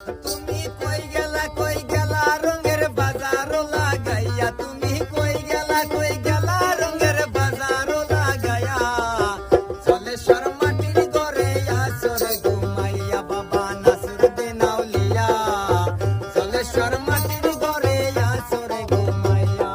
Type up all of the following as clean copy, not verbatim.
তুমি কই গেলা রঙের বাজার লাগাইয়া, তুমি কই গেলা রঙের বাজার লাগাইয়া, জলেশ্বর মাটির ঘরে আসরে ঘুমাইয়া বাবা নাসিরউদ্দিন আউলিয়া, জলেশ্বর মাটির ঘরে আসরে ঘুমাইয়া।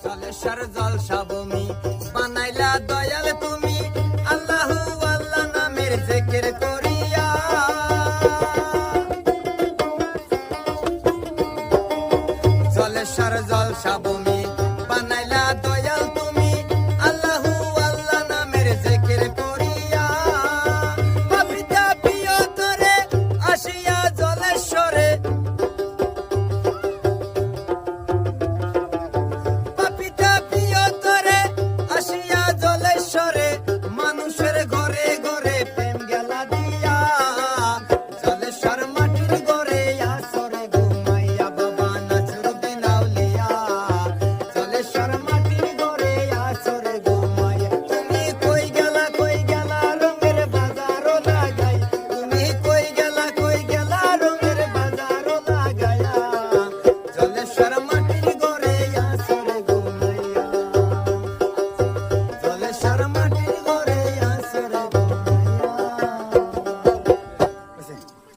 জলেশ্বর জলসা ভূমি বানাইলা দয়াল তুমি, আল্লাহু আল্লাহ নামের জিকির করিয়া, জলেশ্বর জলসা ভূমি